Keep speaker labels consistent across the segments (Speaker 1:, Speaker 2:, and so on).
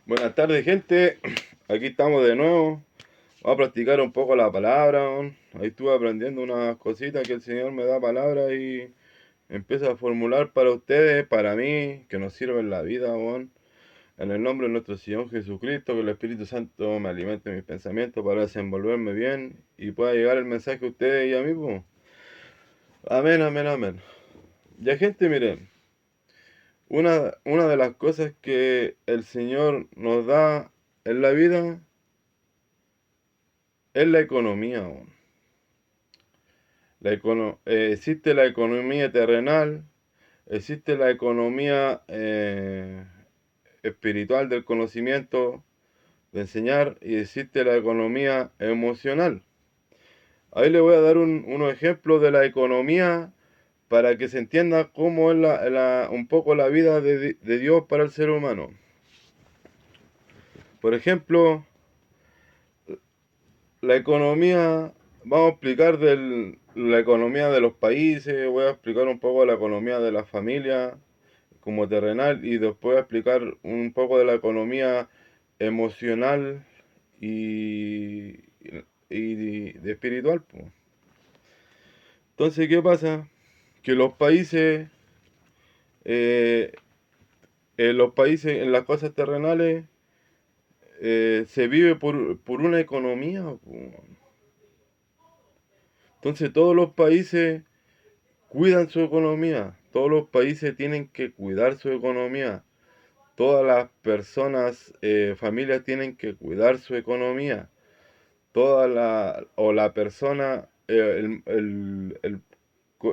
Speaker 1: Buenas tardes, gente. Aquí estamos de nuevo. Vamos a practicar un poco la palabra. Ahí estuve aprendiendo unas cositas que el Señor me da palabras y empieza a formular para ustedes, para mí, que nos sirve en la vida. En el nombre de nuestro Señor Jesucristo, que el Espíritu Santo me alimente mis pensamientos para desenvolverme bien y pueda llegar el mensaje a ustedes y a mí. Amén, amén, amén. Ya, gente, miren. Una de las cosas que el Señor nos da en la vida es la economía. Existe la economía terrenal, existe la economía espiritual del conocimiento, de enseñar, y existe la economía emocional. Ahí le voy a dar unos ejemplos de la economía para que se entienda cómo es un poco la vida de Dios para el ser humano. Por ejemplo, la economía, vamos a explicar la economía de los países, voy a explicar un poco la economía de la familia como terrenal y después voy a explicar un poco de la economía emocional y, y de espiritual. Entonces, ¿qué pasa? Que eh, los países, en las cosas terrenales, se vive por una economía. Entonces, todos los países cuidan su economía. Todos los países tienen que cuidar su economía. Todas las personas, familias tienen que cuidar su economía. La persona,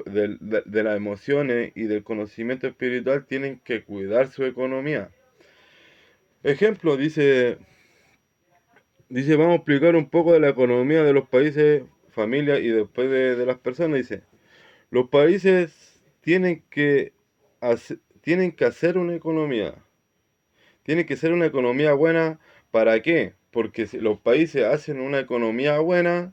Speaker 1: de las emociones y del conocimiento espiritual tienen que cuidar su economía. Ejemplo, dice, vamos a explicar un poco de la economía de los países, familias y después de las personas. Dice, los países tienen que hacer una economía. Tiene que ser una economía buena. ¿Para qué? Porque si los países hacen una economía buena,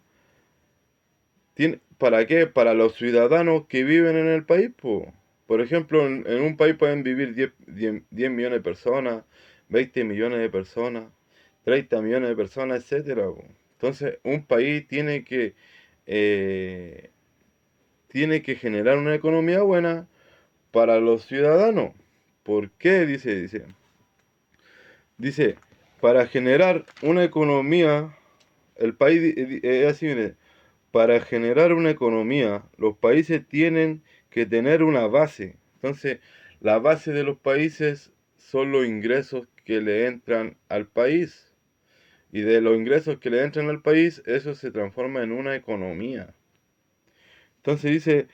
Speaker 1: ¿para qué? Para los ciudadanos que viven en el país, po. Por ejemplo, en un país pueden vivir 10 millones de personas, 20 millones de personas, 30 millones de personas, etcétera, po. Entonces, un país eh, tiene que generar una economía buena para los ciudadanos. ¿Por qué? Dice, para generar una economía, el país, es así, mire, para generar una economía, los países tienen que tener una base. Entonces, la base de los países son los ingresos que le entran al país. Y de los ingresos que le entran al país, eso se transforma en una economía. Entonces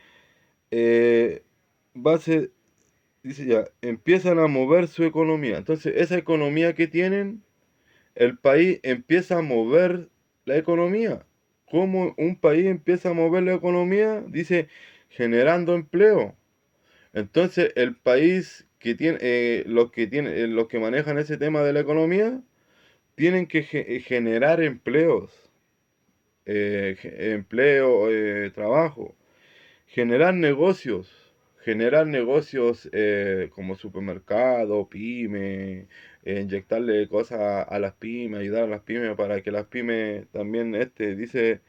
Speaker 1: eh, base, dice ya, empiezan a mover su economía. Entonces, esa economía que tienen, el país empieza a mover la economía. ¿Cómo un país empieza a mover la economía? Dice, generando empleo. Entonces, el país que tiene, los que manejan ese tema de la economía, tienen que generar empleos, trabajo, generar negocios como supermercado, pyme, inyectarle cosas a las pymes, ayudar a las pymes para que las pymes también, dice,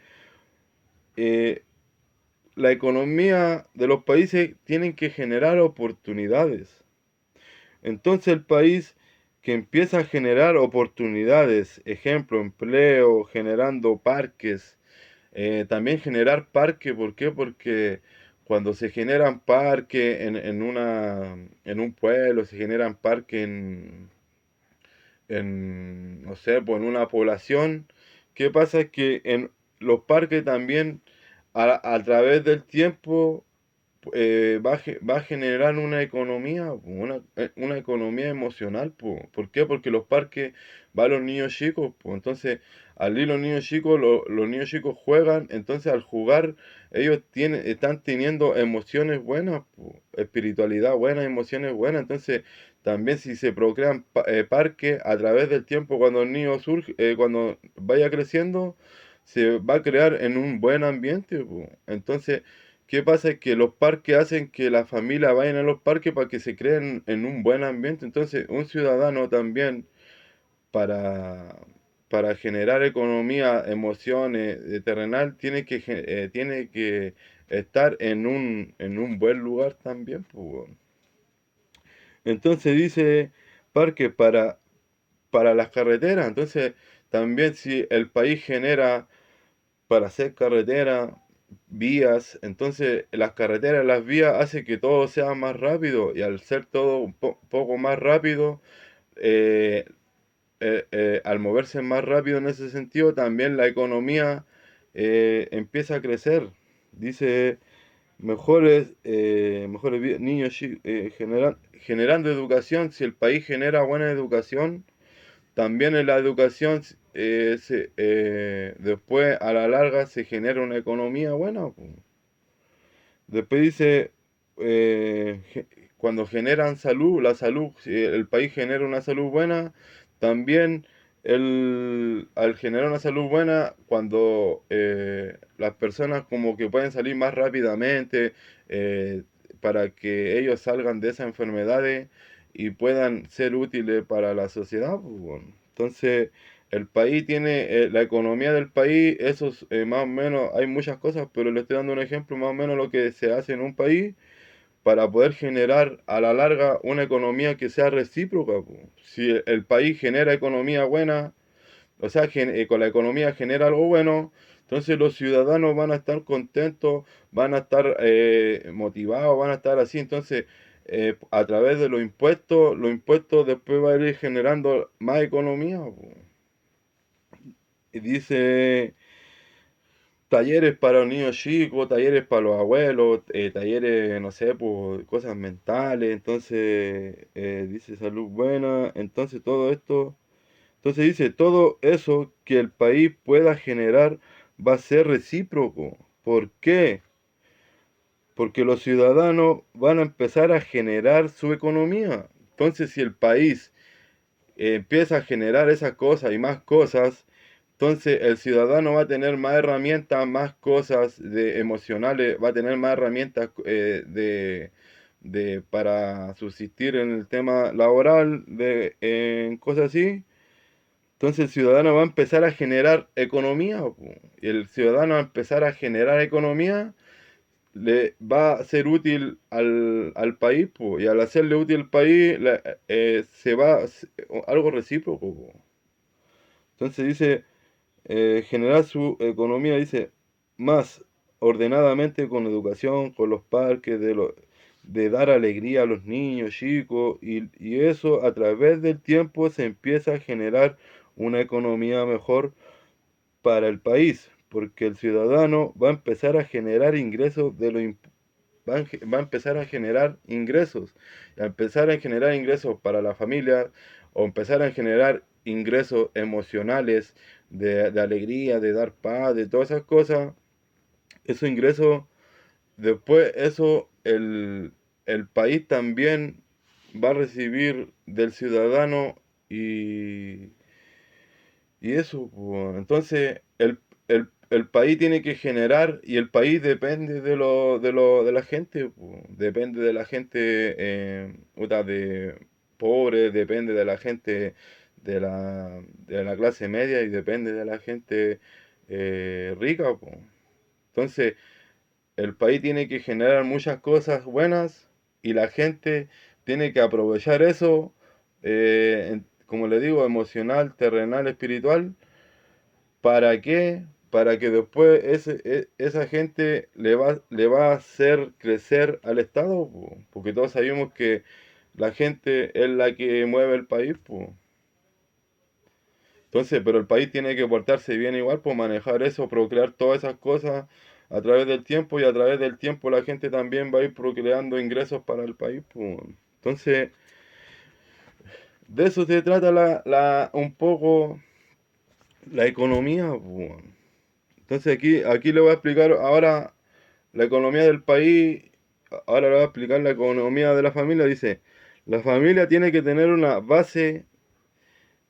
Speaker 1: eh, la economía de los países tienen que generar oportunidades. Entonces el país que empieza a generar oportunidades, ejemplo, empleo, generando parques, también generar parque, ¿por qué? Porque cuando se generan parques en un pueblo, se generan parques no sé, pues en una población, ¿qué pasa? Es que en los parques también, a través del tiempo, va a generar una economía, una economía emocional, po. ¿Por qué? Porque los parques van los niños chicos, po. Entonces, al ir los niños chicos, los niños chicos juegan, entonces al jugar ellos están teniendo emociones buenas, po, espiritualidad buena, emociones buenas, entonces también si se procrean parques a través del tiempo, cuando el niño surge, cuando vaya creciendo, se va a crear en un buen ambiente, po. Entonces, ¿qué pasa? Es que los parques hacen que la familia vayan a los parques para que se creen en un buen ambiente. Entonces, un ciudadano también, para, para generar economía, emociones, terrenal, tiene que estar en un buen lugar también, pues, weón. Entonces dice Parque para las carreteras. Entonces, también si el país genera para hacer carretera, vías, entonces las carreteras, las vías hace que todo sea más rápido y al ser todo un poco más rápido, eh, al moverse más rápido en ese sentido, también la economía empieza a crecer. Dice niños generando educación, si el país genera buena educación, también en la educación, después a la larga se genera una economía buena, po. Después dice, cuando generan salud, la salud, si el país genera una salud buena, también al generar una salud buena, cuando las personas como que pueden salir más rápidamente eh, para que ellos salgan de esas enfermedades y puedan ser útiles para la sociedad, pues, bueno. Entonces, el país tiene, la economía del país, eso es, más o menos, hay muchas cosas, pero le estoy dando un ejemplo más o menos lo que se hace en un país para poder generar a la larga una economía que sea recíproca, po. Si el país genera economía buena, o sea, con la economía genera algo bueno, entonces los ciudadanos van a estar contentos, van a estar motivados, van a estar así, entonces a través de los impuestos después va a ir generando más economía, po. Y dice talleres para los niños chicos, talleres para los abuelos, talleres, no sé, pues cosas mentales, entonces dice salud buena, entonces todo esto, entonces dice todo eso que el país pueda generar va a ser recíproco. ¿Por qué? Porque los ciudadanos van a empezar a generar su economía. Entonces si el país empieza a generar esas cosas y más cosas, entonces el ciudadano va a tener más herramientas, más cosas emocionales, va a tener más herramientas para subsistir en el tema laboral, en cosas así. Entonces el ciudadano va a empezar a generar economía, po. Y el ciudadano va a empezar a generar economía, le va a ser útil al país, po. Y al hacerle útil al país, se va algo recíproco, po. Entonces dice, generar su economía, dice, más ordenadamente con educación, con los parques, de dar alegría a los niños, chicos, y eso a través del tiempo se empieza a generar una economía mejor para el país, porque el ciudadano va a empezar a generar ingresos va a empezar a generar ingresos, a empezar a generar ingresos para la familia, o empezar a generar ingresos emocionales de alegría, de dar paz, de todas esas cosas, esos ingresos, después eso el país también va a recibir del ciudadano y, y eso, pues, entonces el país tiene que generar y el país depende de la gente, pues, depende de la gente puta, de pobre, depende de la gente de la clase media y depende de la gente rica, pues. Entonces el país tiene que generar muchas cosas buenas y la gente tiene que aprovechar eso, como le digo, emocional, terrenal, espiritual. ¿Para qué? Para que después esa gente le va a hacer crecer al Estado, po. Porque todos sabemos que la gente es la que mueve el país, po. Entonces, pero el país tiene que portarse bien igual, pues manejar eso, procrear todas esas cosas a través del tiempo y a través del tiempo la gente también va a ir procreando ingresos para el país, pues. Entonces, de eso se trata un poco la economía, pues. Entonces aquí le voy a explicar ahora la economía del país, ahora le voy a explicar la economía de la familia. Dice, la familia tiene que tener una base,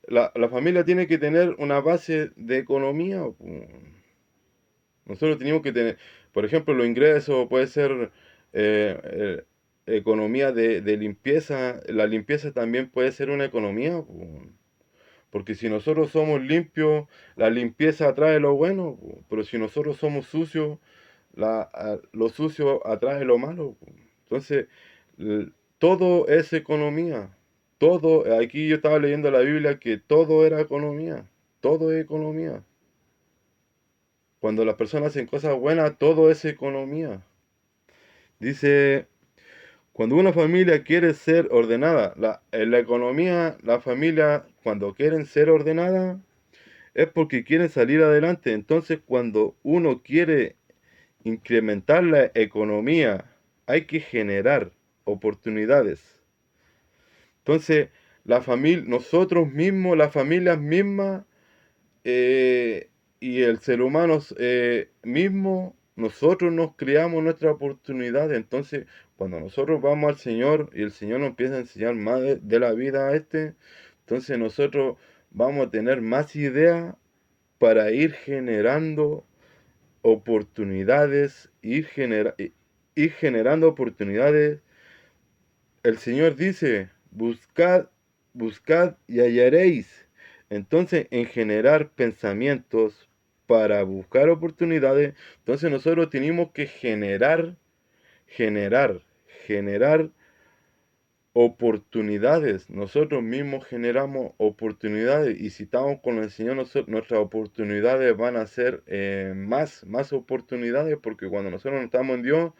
Speaker 1: la familia tiene que tener una base de economía, po. Nosotros tenemos que tener, por ejemplo, los ingresos, puede ser economía de limpieza, la limpieza también puede ser una economía, po. Porque si nosotros somos limpios, la limpieza atrae lo bueno, po. Pero si nosotros somos sucios, lo sucio atrae lo malo, po. Entonces, l- todo es economía. Todo, aquí yo estaba leyendo la Biblia que todo era economía. Todo es economía. Cuando las personas hacen cosas buenas, todo es economía. Dice, cuando una familia quiere ser ordenada, en la economía, la familia, cuando quieren ser ordenada, es porque quieren salir adelante. Entonces, cuando uno quiere incrementar la economía, hay que generar oportunidades. Entonces, la familia, nosotros mismos, las familias mismas, eh, y el ser humano mismo, nosotros nos creamos nuestra oportunidad. Entonces, cuando nosotros vamos al Señor y el Señor nos empieza a enseñar más de la vida a entonces nosotros vamos a tener más ideas para ir generando oportunidades, ir generando oportunidades. El Señor dice, buscad, buscad y hallaréis. Entonces, en generar pensamientos para buscar oportunidades, entonces nosotros tenemos que generar, generar oportunidades. Nosotros mismos generamos oportunidades y si estamos con el Señor, nuestras oportunidades van a ser más oportunidades porque cuando nosotros no estamos en Dios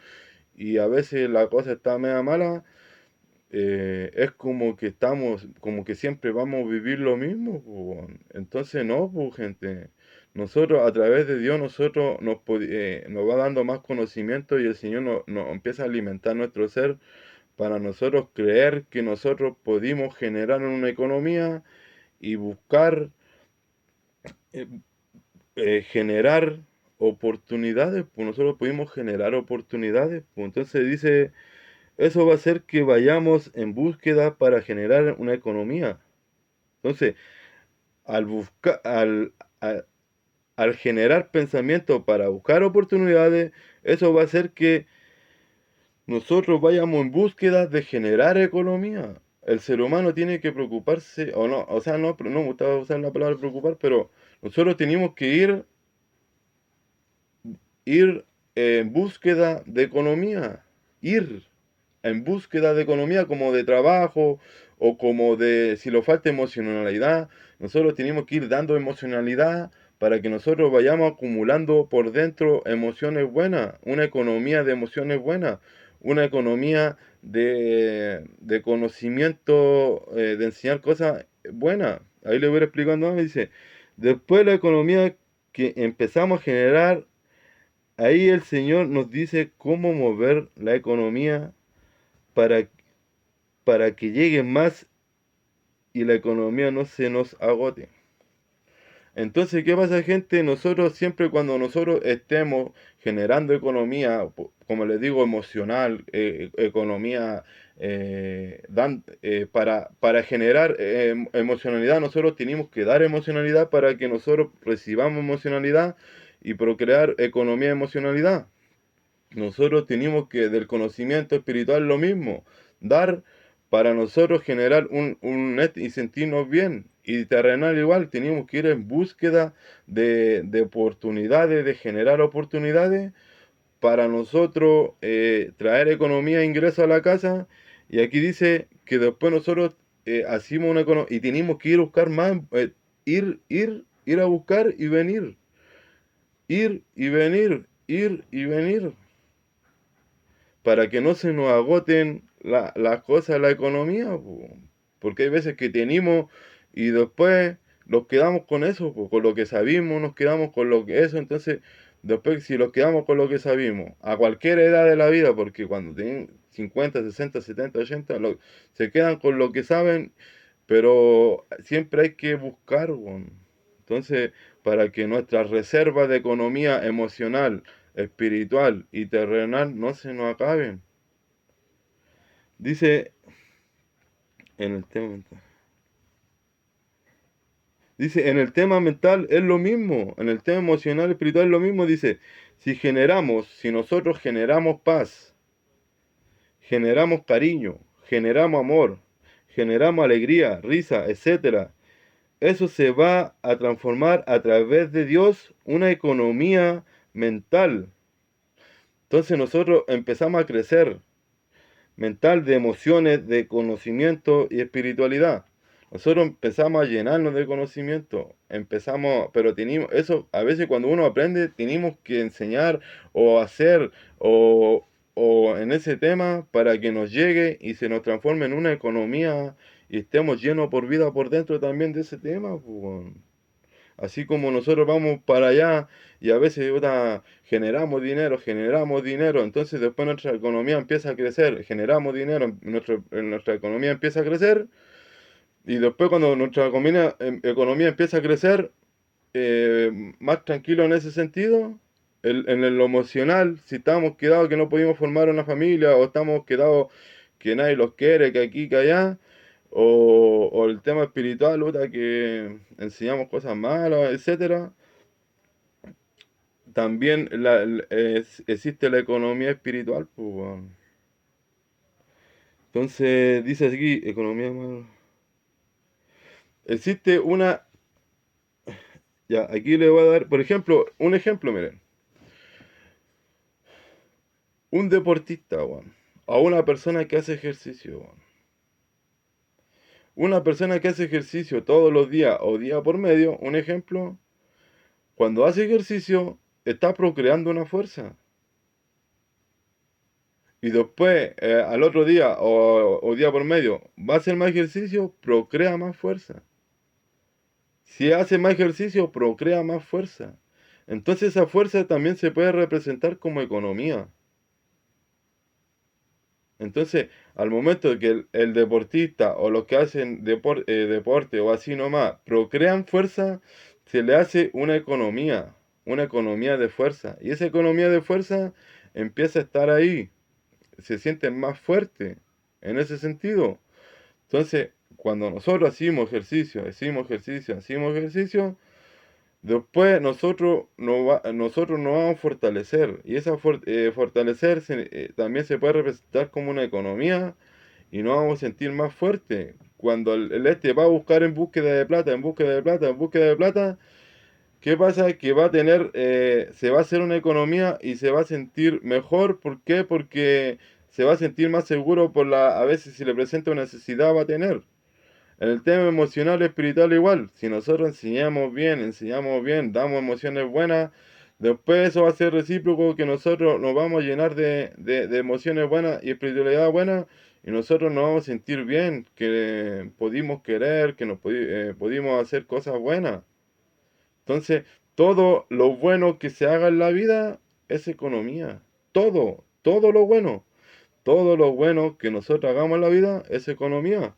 Speaker 1: y a veces la cosa está media mala, es como que estamos, como que siempre vamos a vivir lo mismo, po, weón. Entonces no, pues gente, nosotros a través de Dios nosotros nos va dando más conocimiento y el Señor nos empieza a alimentar nuestro ser para nosotros creer que nosotros podemos generar una economía y buscar eh, generar oportunidades, pues nosotros podemos generar oportunidades, pues entonces dice eso va a hacer que vayamos en búsqueda para generar una economía. Entonces, al buscar, al generar pensamiento para buscar oportunidades, eso va a hacer que nosotros vayamos en búsqueda de generar economía. El ser humano tiene que preocuparse, o no, o sea, no, no me gusta usar la palabra preocupar, pero nosotros tenemos que ir en búsqueda de economía, ir en búsqueda de economía como de trabajo o como de, si lo falta emocionalidad, nosotros tenemos que ir dando emocionalidad para que nosotros vayamos acumulando por dentro emociones buenas, una economía de emociones buenas, una economía de conocimiento, de enseñar cosas buenas. Ahí le voy explicando, me dice, después la economía que empezamos a generar, ahí el Señor nos dice cómo mover la economía para, para que llegue más y la economía no se nos agote. Entonces, ¿qué pasa, gente? Nosotros siempre cuando nosotros estemos generando economía, como les digo, emocional, economía, para generar emocionalidad, nosotros tenemos que dar emocionalidad para que nosotros recibamos emocionalidad y procrear economía de emocionalidad. Nosotros tenemos que del conocimiento espiritual lo mismo, dar para nosotros generar un net y sentirnos bien. Y terrenal igual, tenemos que ir en búsqueda de oportunidades, de generar oportunidades para nosotros traer economía e ingreso a la casa. Y aquí dice que después nosotros hacemos una economía y tenemos que ir a buscar más, ir a buscar y venir, ir y venir, ir y venir para que no se nos agoten las cosas, la economía, po. Porque hay veces que tenemos y después nos quedamos con eso, po, con lo que sabimos, nos quedamos con lo que eso, entonces después si nos quedamos con lo que sabimos, a cualquier edad de la vida, porque cuando tienen 50 60 70 80 se quedan con lo que saben, pero siempre hay que buscar, weón. Entonces, para que nuestras reservas de economía emocional, espiritual y terrenal no se nos acaben. Dice en el tema mental. Dice, en el tema mental es lo mismo, en el tema emocional, espiritual es lo mismo. Dice, si nosotros generamos paz, generamos cariño, generamos amor, generamos alegría, risa, etcétera, eso se va a transformar a través de Dios una economía mental. Entonces nosotros empezamos a crecer mental de emociones, de conocimiento y espiritualidad. Nosotros empezamos a llenarnos de conocimiento, empezamos, pero tenemos eso, a veces cuando uno aprende, tenemos que enseñar o hacer o en ese tema para que nos llegue y se nos transforme en una economía y estemos llenos por vida por dentro también de ese tema, pues, weón. Así como nosotros vamos para allá y a veces puta, generamos dinero, entonces después nuestra economía empieza a crecer, generamos dinero, nuestra economía empieza a crecer y después cuando nuestra economía empieza a crecer, más tranquilo en ese sentido, en lo emocional, si estamos quedados que no pudimos formar una familia o estamos quedados que nadie los quiere, que aquí, que allá, o el tema espiritual, puta, que enseñamos cosas malas, etcétera. También existe la economía espiritual, pues, weón. Entonces, dice aquí, economía mal. Existe una. Ya, aquí le voy a dar, por ejemplo, un ejemplo, miren. Un deportista, weón. O una persona que hace ejercicio, weón. Una persona que hace ejercicio todos los días o día por medio, un ejemplo, cuando hace ejercicio, está procreando una fuerza. Y después, al otro día o día por medio, va a hacer más ejercicio, procrea más fuerza. Si hace más ejercicio, procrea más fuerza. Entonces esa fuerza también se puede representar como economía. Entonces, al momento de que el deportista o los que hacen deporte o así nomás procrean fuerza, se le hace una economía de fuerza. Y esa economía de fuerza empieza a estar ahí, se sienten más fuertes en ese sentido. Entonces, cuando nosotros hacemos ejercicio, después nosotros nos vamos a fortalecer y esa fortalecer también se puede representar como una economía y nos vamos a sentir más fuertes. Cuando el este va a buscar en búsqueda de plata, en búsqueda de plata, en búsqueda de plata, ¿qué pasa? Que va a tener, se va a hacer una economía y se va a sentir mejor. ¿Por qué? Porque se va a sentir más seguro a veces si le presenta una necesidad va a tener. En el tema emocional y espiritual igual, si nosotros enseñamos bien, damos emociones buenas, después eso va a ser recíproco que nosotros nos vamos a llenar de emociones buenas y espiritualidad buena y nosotros nos vamos a sentir bien, que pudimos querer, que pudimos hacer cosas buenas. Entonces, todo lo bueno que se haga en la vida es economía. Todo lo bueno que nosotros hagamos en la vida es economía.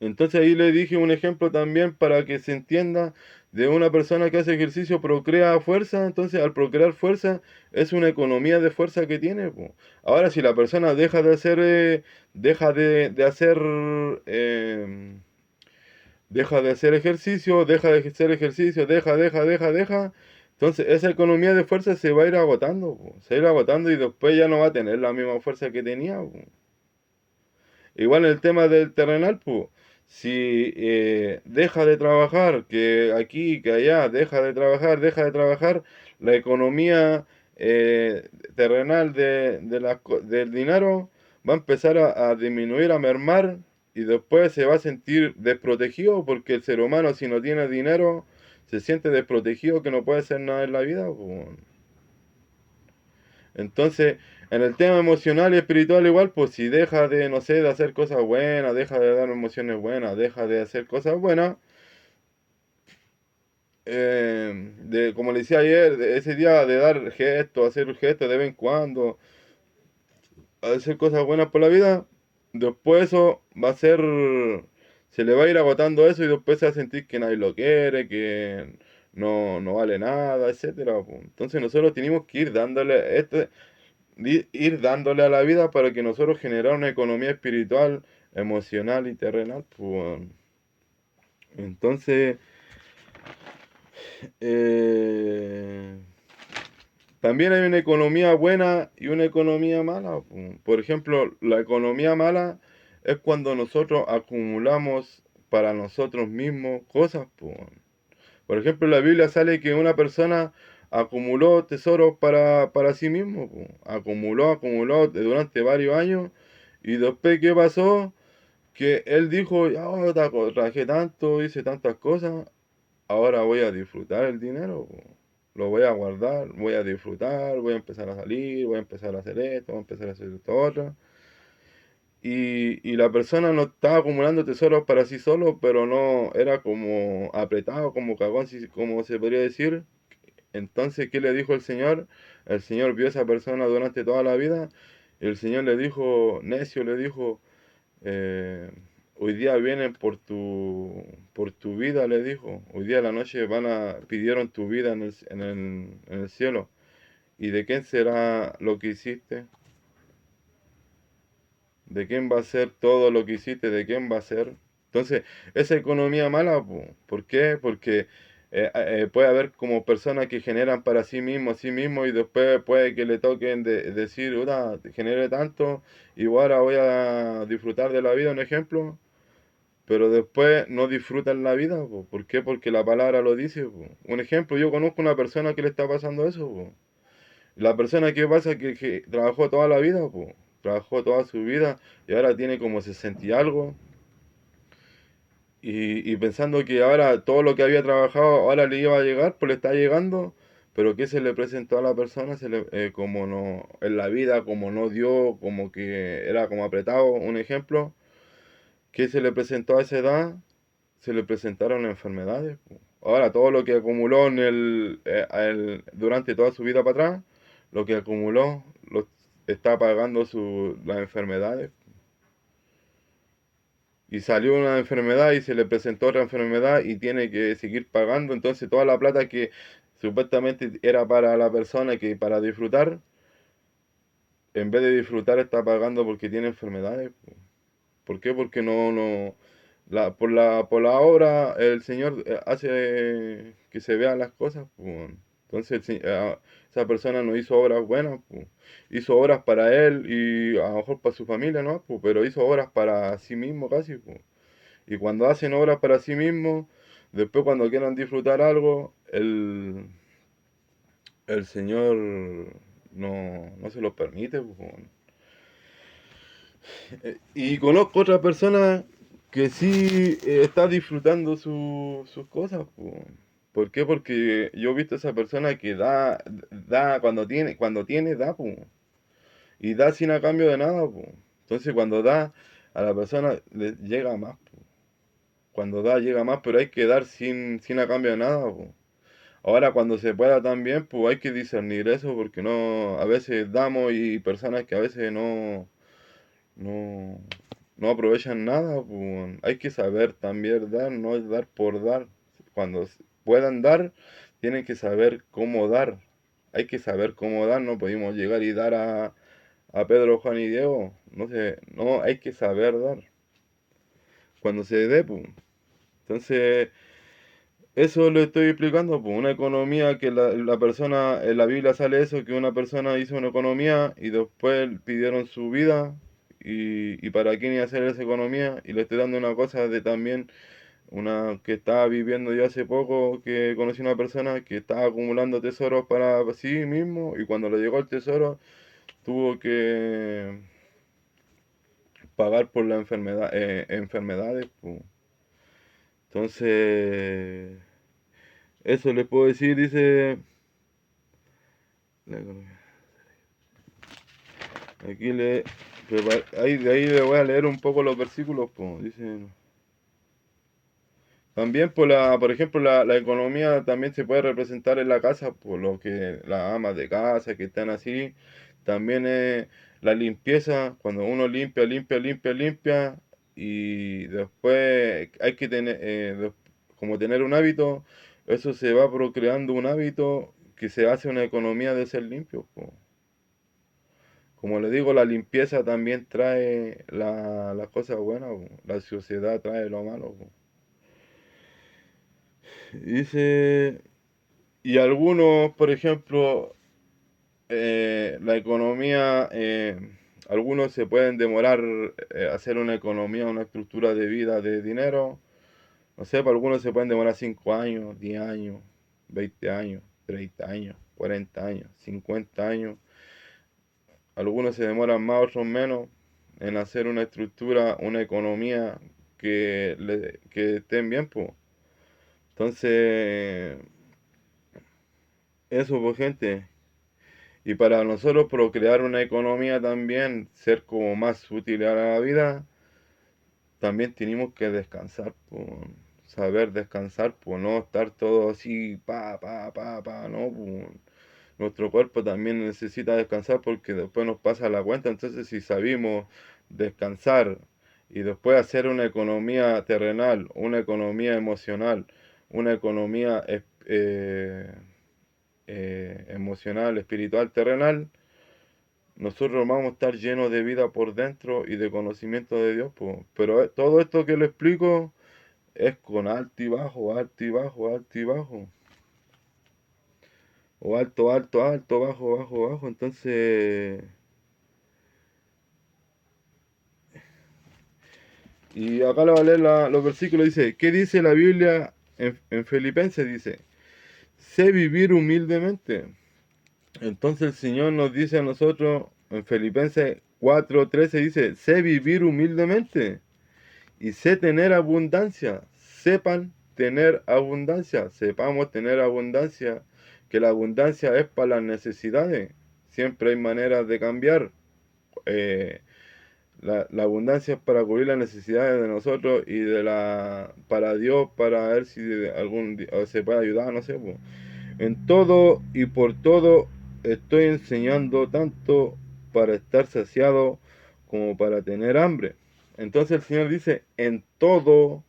Speaker 1: Entonces ahí le dije un ejemplo también para que se entienda de una persona que hace ejercicio, procrea fuerza, entonces al procrear fuerza es una economía de fuerza que tiene, po. Ahora si la persona deja de hacer, deja de hacer ejercicio, deja de hacer ejercicio, deja, entonces esa economía de fuerza se va a ir agotando, po. Se va a ir agotando y después ya no va a tener la misma fuerza que tenía, po. Igual en el tema del terrenal, pues, si deja de trabajar, que aquí, que allá, deja de trabajar, la economía terrenal del dinero va a empezar a disminuir, a mermar, y después se va a sentir desprotegido, porque el ser humano si no tiene dinero, se siente desprotegido, que no puede hacer nada en la vida, pues. Entonces, en el tema emocional y espiritual igual, pues si deja de, no sé, de hacer cosas buenas, deja de dar emociones buenas, deja de hacer cosas buenas, como le decía ayer, ese día de dar gestos, hacer gestos de vez en cuando, hacer cosas buenas por la vida, después eso va a ser, se le va a ir agotando eso y después se va a sentir que nadie lo quiere, que no vale nada, etcétera, pues. Entonces nosotros tenemos que ir dándole ir dándole a la vida para que nosotros generar una economía espiritual, emocional y terrenal, pues, weón. Entonces, eh, también hay una economía buena y una economía mala, pues. Por ejemplo, la economía mala es cuando nosotros acumulamos para nosotros mismos cosas, po. Por ejemplo, en la Biblia sale que una persona acumuló tesoros para sí mismo, po. Acumuló durante varios años. Y después, ¿qué pasó? Que él dijo, ya, oh, trabajé tanto, hice tantas cosas, ahora voy a disfrutar el dinero, po. Lo voy a guardar, voy a disfrutar, voy a empezar a salir, voy a empezar a hacer esto, voy a empezar a hacer esto otro. Y la persona no estaba acumulando tesoros para sí solo, pero no era como apretado, como cagón, como se podría decir. Entonces, ¿qué le dijo el Señor? El Señor vio a esa persona durante toda la vida. Y el Señor le dijo, necio, le dijo, eh, hoy día vienen por tu vida, le dijo. Hoy día a la noche pidieron tu vida en el cielo. ¿Y de quién será lo que hiciste? ¿De quién va a ser todo lo que hiciste? ¿De quién va a ser? Entonces, esa economía mala, po, ¿por qué? Porque puede haber como personas que generan para sí mismo y después puede que le toquen decir, "Uta, generé tanto, igual ahora voy a disfrutar de la vida", un ejemplo, pero después no disfrutan la vida, po. ¿Por qué? Porque la palabra lo dice, po. Un ejemplo, yo conozco una persona que le está pasando eso, po. La persona que pasa que trabajó toda la vida, po, trabajó toda su vida y ahora tiene como 60 y algo. Y pensando que ahora todo lo que había trabajado ahora le iba a llegar, pues le está llegando. Pero ¿qué se le presentó a la persona? Como no, en la vida, como no dio, como que era como apretado, un ejemplo. ¿Qué se le presentó a esa edad? Se le presentaron enfermedades, po. Ahora todo lo que acumuló durante toda su vida para atrás, lo que acumuló, lo está pagando las enfermedades. Y salió una enfermedad y se le presentó otra enfermedad y tiene que seguir pagando. Entonces toda la plata que supuestamente era para la persona que para disfrutar, en vez de disfrutar está pagando porque tiene enfermedades, po. ¿Por qué? Porque por la obra el Señor hace que se vean las cosas, po. Entonces esa persona no hizo obras buenas, po. Hizo obras para él y a lo mejor para su familia, ¿no? Po, pero hizo obras para sí mismo casi, po. Y cuando hacen obras para sí mismos, después cuando quieran disfrutar algo, el Señor no se los permite, pues, bueno. Y conozco otra persona que sí está disfrutando sus cosas, pues. ¿Por qué? Porque yo he visto a esa persona que da cuando tiene, da, pues. Y da sin a cambio de nada, pues. Entonces cuando da, a la persona le llega más, pues. Cuando da, llega más, pero hay que dar sin a cambio de nada, po. Ahora, cuando se pueda también, pues hay que discernir eso, porque no, a veces damos y personas que a veces no, no aprovechan nada, pues hay que saber también dar, no es dar por dar. Cuando puedan dar, tienen que saber cómo dar. Hay que saber cómo dar, no podemos llegar y dar a Pedro, Juan y Diego. No sé, no, hay que saber dar. Cuando se dé, pues. Entonces, eso lo estoy explicando, pues una economía que la persona, en la Biblia sale eso, que una persona hizo una economía y después pidieron su vida y para quién iba a hacer esa economía. Y le estoy dando una cosa de también, una que estaba viviendo yo hace poco, que conocí una persona que estaba acumulando tesoros para sí mismo y cuando le llegó el tesoro tuvo que pagar por la enfermedades, pues. Entonces, eso les puedo decir, dice... la economía. Aquí de ahí le voy a leer un poco los versículos, pues. Dice, también por ejemplo, la economía también se puede representar en la casa, por lo que las amas de casa que están así, también la limpieza, cuando uno limpia, y después hay que tener, como tener un hábito, eso se va procreando un hábito que se hace una economía de ser limpio, pues. Como le digo, la limpieza también trae las cosas buenas, po. La suciedad trae lo malo, po. Dice, y algunos, por ejemplo, la economía, algunos se pueden demorar hacer una economía, una estructura de vida de dinero, No sé, para algunos se pueden demorar 5 años, 10 años, 20 años, 30 años, 40 años, 50 años. Algunos se demoran más, otros menos en hacer una estructura, una economía que estén bien, pues. Entonces, eso, pues, gente. Y para nosotros procrear una economía también, ser como más útil a la vida, también tenemos que descansar, pues, saber descansar, pues, no estar todo así, no, pues. Nuestro cuerpo también necesita descansar porque después nos pasa la cuenta. Entonces, si sabemos descansar y después hacer una economía terrenal, una economía emocional, una economía emocional, espiritual, terrenal, nosotros vamos a estar llenos de vida por dentro y de conocimiento de Dios, po. Pero todo esto que le explico es con alto y bajo, alto y bajo, alto y bajo. O alto, alto, alto, bajo, bajo, bajo. Entonces, y acá le voy a leer los versículos. Dice, ¿qué dice la Biblia en Filipenses? Dice, sé vivir humildemente. Entonces el Señor nos dice a nosotros en Filipenses 4:13, dice, sé vivir humildemente y sé tener abundancia. Sepan tener abundancia, sepamos tener abundancia, que la abundancia es para las necesidades. Siempre hay maneras de cambiar. Eh, la abundancia es para cubrir las necesidades de nosotros y para Dios, para ver si algún día se puede ayudar, no sé, pues. En todo y por todo estoy enseñando tanto para estar saciado como para tener hambre. Entonces el Señor dice, en todo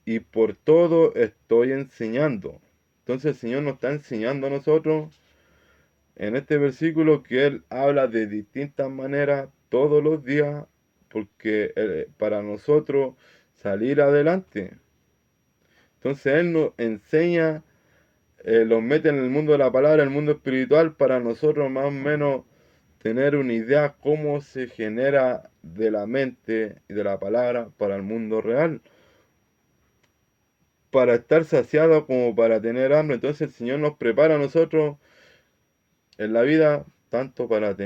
Speaker 1: y por todo estoy enseñando. Entonces el Señor nos está enseñando a nosotros en este versículo que Él habla de distintas maneras todos los días, porque para nosotros salir adelante. Entonces Él nos enseña, los mete en el mundo de la palabra, el mundo espiritual, para nosotros más o menos tener una idea cómo se genera de la mente y de la palabra para el mundo real. Para estar saciado como para tener hambre. Entonces el Señor nos prepara a nosotros en la vida tanto para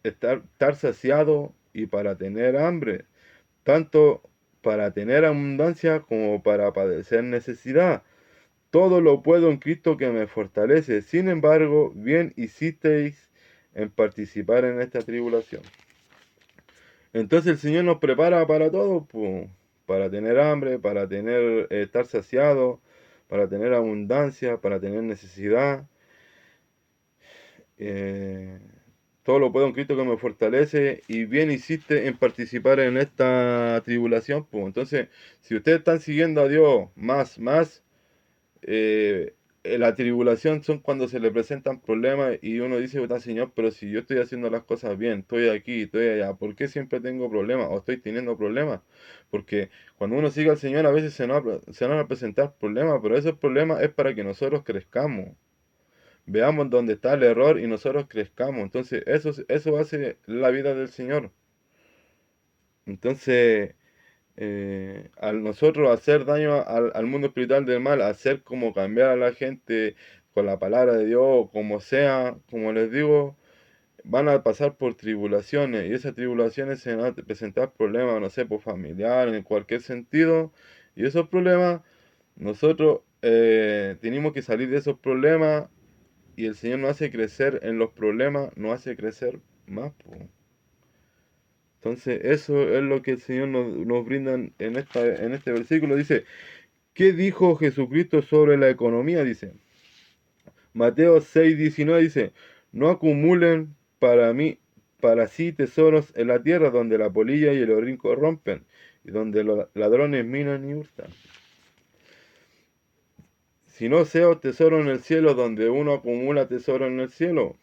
Speaker 1: estar saciado y para tener hambre, tanto para tener abundancia como para padecer necesidad. Todo lo puedo en Cristo que me fortalece. Sin embargo, bien hicisteis en participar en esta tribulación. Entonces el Señor nos prepara para todo, pues, para tener hambre, para estar saciado, para tener abundancia, para tener necesidad. Eh, Todo lo puedo en Cristo que me fortalece y bien hiciste en participar en esta tribulación, pues. Entonces, si ustedes están siguiendo a Dios más, la tribulación son cuando se le presentan problemas y uno dice, "Puta, Señor, pero si yo estoy haciendo las cosas bien, estoy aquí, estoy allá, ¿por qué siempre tengo problemas o estoy teniendo problemas?" Porque cuando uno sigue al Señor a veces se van a presentar problemas, pero esos problemas es para que nosotros crezcamos. Veamos dónde está el error y nosotros crezcamos. Entonces, eso hace la vida del Señor. Entonces, al nosotros hacer daño al mundo espiritual del mal, hacer como cambiar a la gente con la palabra de Dios, o como sea, como les digo, van a pasar por tribulaciones y esas tribulaciones se van a presentar problemas, no sé, por familiar, en cualquier sentido. Y esos problemas, nosotros tenemos que salir de esos problemas y el Señor nos hace crecer en los problemas, nos hace crecer más, po. Entonces, eso es lo que el Señor nos brinda en este versículo. Dice, ¿qué dijo Jesucristo sobre la economía? Dice, Mateo 6:19 dice, no acumulen para sí tesoros en la tierra donde la polilla y el orín corrompen y donde los ladrones minan y hurtan. Sino sea tesoro en el cielo donde uno acumula tesoro en el cielo.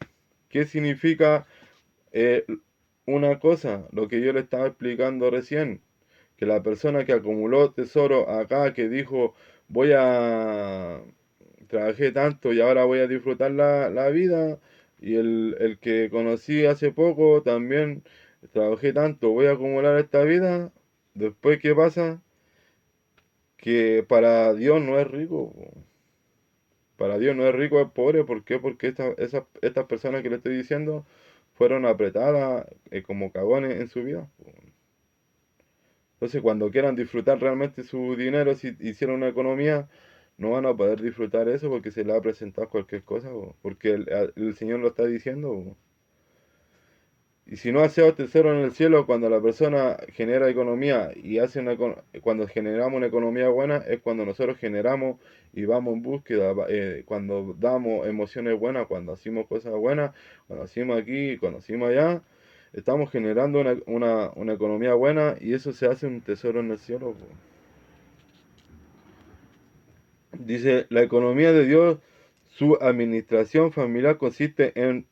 Speaker 1: ¿Qué significa eh, una cosa? Lo que yo le estaba explicando recién, que la persona que acumuló tesoro acá, que dijo, trabajé tanto y ahora voy a disfrutar la vida, y el que conocí hace poco también, trabajé tanto, voy a acumular esta vida, después ¿qué pasa? que para Dios no es rico. Para Dios no es rico, es pobre. ¿Por qué? Porque estas personas que le estoy diciendo fueron apretadas como cagones en su vida. Entonces, cuando quieran disfrutar realmente su dinero, si hicieron una economía, no van a poder disfrutar eso porque se le va a presentar cualquier cosa, porque el Señor lo está diciendo. Y si no hacemos tesoro en el cielo, cuando la persona genera economía y cuando generamos una economía buena, es cuando nosotros generamos y vamos en búsqueda, cuando damos emociones buenas, cuando hacemos cosas buenas, cuando hacemos aquí, cuando hacemos allá, estamos generando una economía buena y eso se hace un tesoro en el cielo. Dice, la economía de Dios, su administración familiar consiste en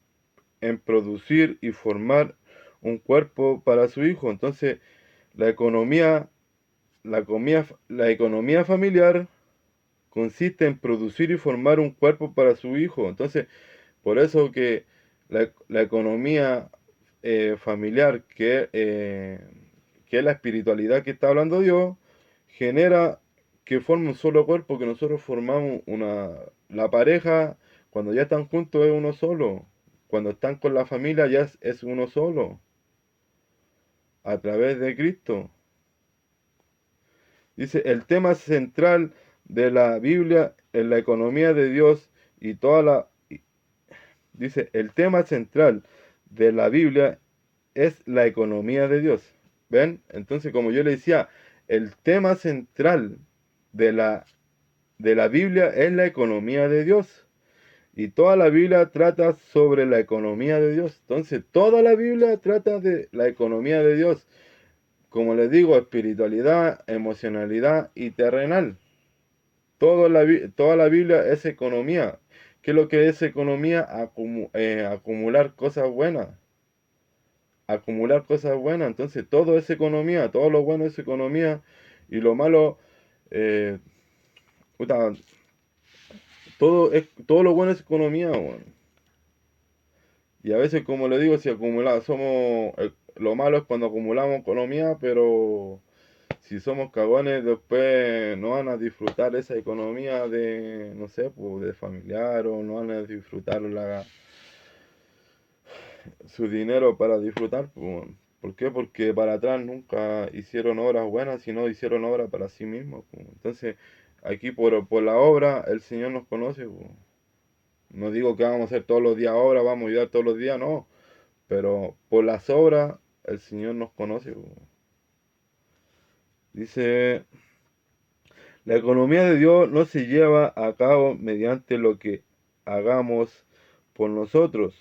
Speaker 1: producir y formar un cuerpo para su hijo. Entonces, la economía, la economía familiar consiste en producir y formar un cuerpo para su hijo. Entonces, por eso que la economía familiar, que es la espiritualidad que está hablando Dios, genera que forme un solo cuerpo, que nosotros formamos la pareja, cuando ya están juntos es uno solo, cuando están con la familia ya es uno solo, a través de Cristo. Dice, el tema central de la Biblia en la economía de Dios y dice, el tema central de la Biblia es la economía de Dios. ¿Ven? Entonces, como yo le decía, el tema central de la Biblia es la economía de Dios. Y toda la Biblia trata sobre la economía de Dios. Entonces, toda la Biblia trata de la economía de Dios. Como les digo, espiritualidad, emocionalidad y terrenal. Toda la Biblia es economía. ¿Qué es lo que es economía? Acumular cosas buenas. Acumular cosas buenas. Entonces, todo es economía. Todo lo bueno es economía. Y lo malo, eh, puta, todo lo bueno es economía, bueno. Y a veces, como le digo, si acumulamos, lo malo es cuando acumulamos economía, pero si somos cagones, después no van a disfrutar esa economía de, no sé, pues, de familiar, o no van a disfrutar su dinero para disfrutar, pues. ¿Por qué? Porque para atrás nunca hicieron obras buenas, sino hicieron obras para sí mismos, pues. Entonces, aquí por la obra el Señor nos conoce, pues. No digo que vamos a hacer todos los días obras, vamos a ayudar todos los días, no. Pero por las obras el Señor nos conoce, pues. Dice, la economía de Dios no se lleva a cabo mediante lo que hagamos por nosotros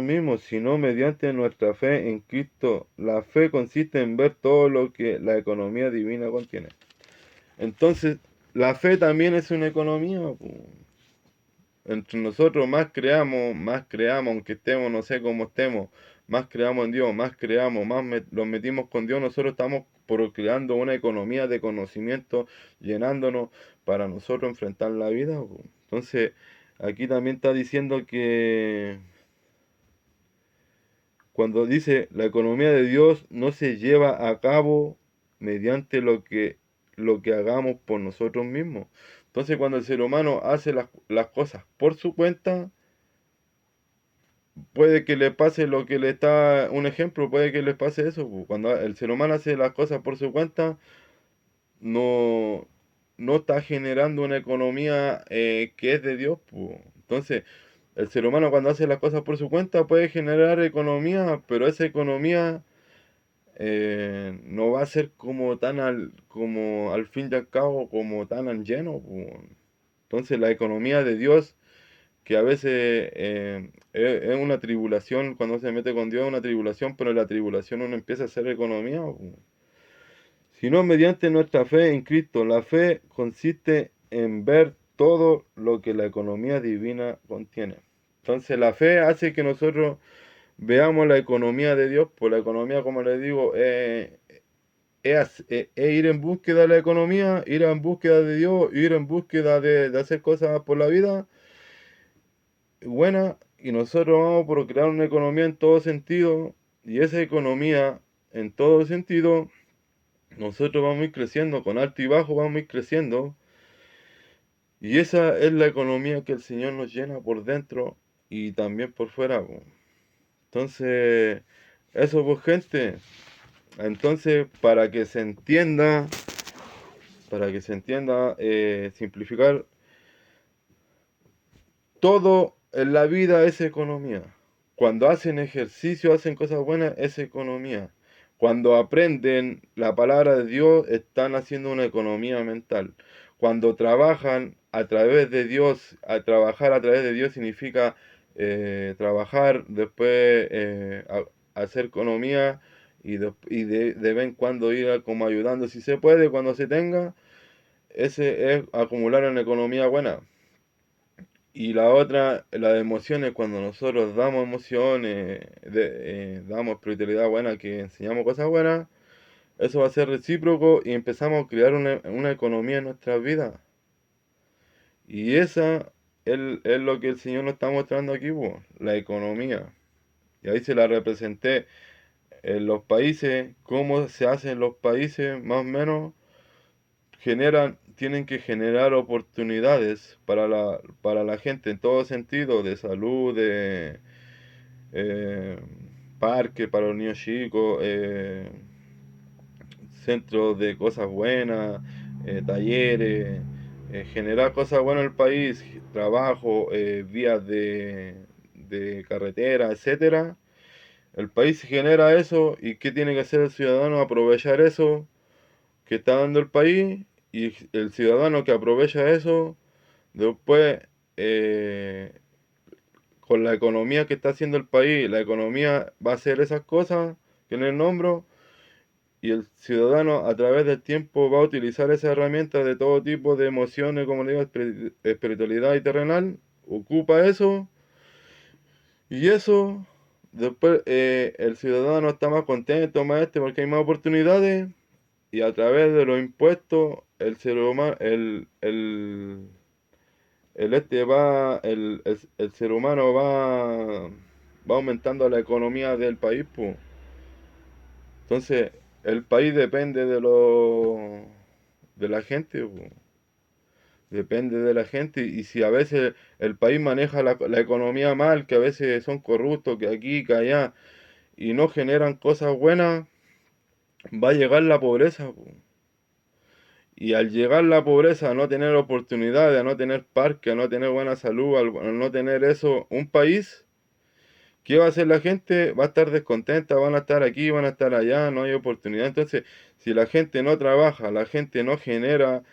Speaker 1: mismos, sino mediante nuestra fe en Cristo. La fe consiste en ver todo lo que la economía divina contiene. Entonces, la fe también es una economía, po. Entre nosotros más creamos, aunque estemos, no sé cómo estemos, más creamos en Dios, más creamos, los metimos con Dios, nosotros estamos procreando una economía de conocimiento, llenándonos para nosotros enfrentar la vida, po. Entonces, aquí también está diciendo que cuando dice la economía de Dios no se lleva a cabo mediante lo que hagamos por nosotros mismos. Entonces, cuando el ser humano hace las cosas por su cuenta, puede que le pase lo que le está, un ejemplo, puede que le pase eso, po. Cuando el ser humano hace las cosas por su cuenta, no, no está generando una economía que es de Dios, po. Entonces, el ser humano cuando hace las cosas por su cuenta puede generar economía, pero esa economía no va a ser como al fin y al cabo, como tan al lleno, po. Entonces, la economía de Dios que a veces es una tribulación, cuando se mete con Dios es una tribulación, pero en la tribulación uno empieza a hacer economía, sino mediante nuestra fe en Cristo. La fe consiste en ver todo lo que la economía divina contiene. Entonces la fe hace que nosotros veamos la economía de Dios, por la economía, como les digo, es ir en búsqueda de la economía, ir en búsqueda de Dios, ir en búsqueda de hacer cosas por la vida buena, y nosotros vamos por crear una economía en todo sentido, y esa economía en todo sentido nosotros vamos a ir creciendo, con alto y bajo vamos a ir creciendo, y esa es la economía que el Señor nos llena por dentro y también por fuera, po. Entonces, eso pues gente, entonces simplificar, todo en la vida es economía. Cuando hacen ejercicio, hacen cosas buenas, es economía. Cuando aprenden la palabra de Dios, están haciendo una economía mental. Cuando trabajan a través de Dios, trabajar a través de Dios significa trabajar, después hacer economía y de vez en cuando ir como ayudando si se puede, cuando se tenga. Ese es acumular una economía buena. Y la otra, la de emociones, cuando nosotros damos emociones, damos prioridad buena, que enseñamos cosas buenas, eso va a ser recíproco y empezamos a crear una economía en nuestras vidas. Y esa es lo que el Señor nos está mostrando aquí, po, la economía. Y ahí se la representé en los países, cómo se hace en los países, más o menos, tienen que generar oportunidades para la gente en todo sentido, de salud, de eh, parque para los niños chicos, centros de cosas buenas, talleres, generar cosas buenas en el país, trabajo, vías de carretera, etcétera. El país genera eso y ¿qué tiene que hacer el ciudadano? Aprovechar eso que está dando el país y el ciudadano que aprovecha eso, después eh, con la economía que está haciendo el país, la economía va a hacer esas cosas que les nombro y el ciudadano a través del tiempo va a utilizar esas herramientas de todo tipo de emociones, como le digo, espiritualidad y terrenal, ocupa eso y eso. Después el ciudadano está más contento, más porque hay más oportunidades y a través de los impuestos el ser humano, el ser humano va aumentando la economía del país, pues. Entonces, el país depende de la gente, po. Depende de la gente. Y si a veces el país maneja la economía mal, que a veces son corruptos, que aquí, que allá, y no generan cosas buenas, va a llegar la pobreza, po. Y al llegar la pobreza, a no tener oportunidades, a no tener parque, a no tener buena salud, al no tener eso, un país, ¿qué va a hacer la gente? Va a estar descontenta, van a estar aquí, van a estar allá, no hay oportunidad. Entonces, si la gente no trabaja, la gente no genera,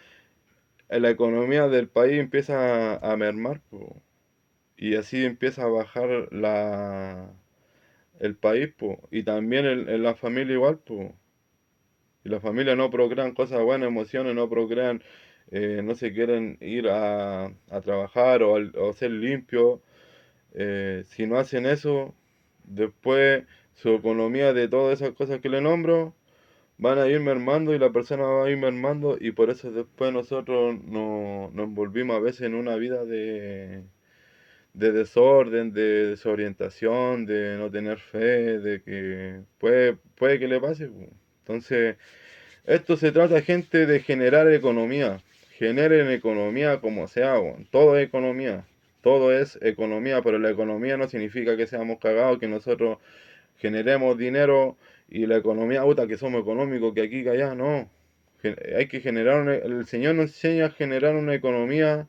Speaker 1: la economía del país empieza a mermar, po. Y así empieza a bajar el país, po. Y también en la familia igual, po. Y la familia no procrean cosas buenas, emociones, no procrean, no se quieren ir a trabajar o ser limpios. Si no hacen eso, después su economía de todas esas cosas que le nombro van a ir mermando y la persona va a ir mermando y por eso después nosotros nos envolvimos a veces en una vida de desorden, de desorientación, de no tener fe, de que puede que le pase, po. Entonces, esto se trata, gente, de generar economía. Generen economía como sea, weón. Todo es economía. Todo es economía, pero la economía no significa que seamos cagados, que nosotros generemos dinero y la economía, puta, que somos económicos, que aquí, que allá, no. Hay que generar, el Señor nos enseña a generar una economía,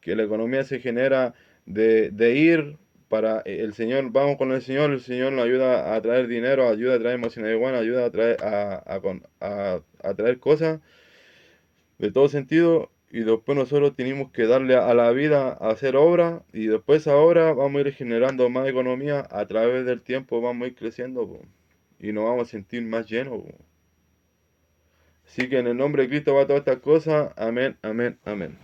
Speaker 1: que la economía se genera de ir para el Señor, vamos con el Señor nos ayuda a traer dinero, ayuda a traer emociones buenas, ayuda a traer, a traer cosas de todo sentido, y después nosotros tenemos que darle a la vida a hacer obra, y después ahora vamos a ir generando más economía a través del tiempo, vamos a ir creciendo, po, y nos vamos a sentir más llenos, po. Así que en el nombre de Cristo va todas estas cosas, amén, amén, amén.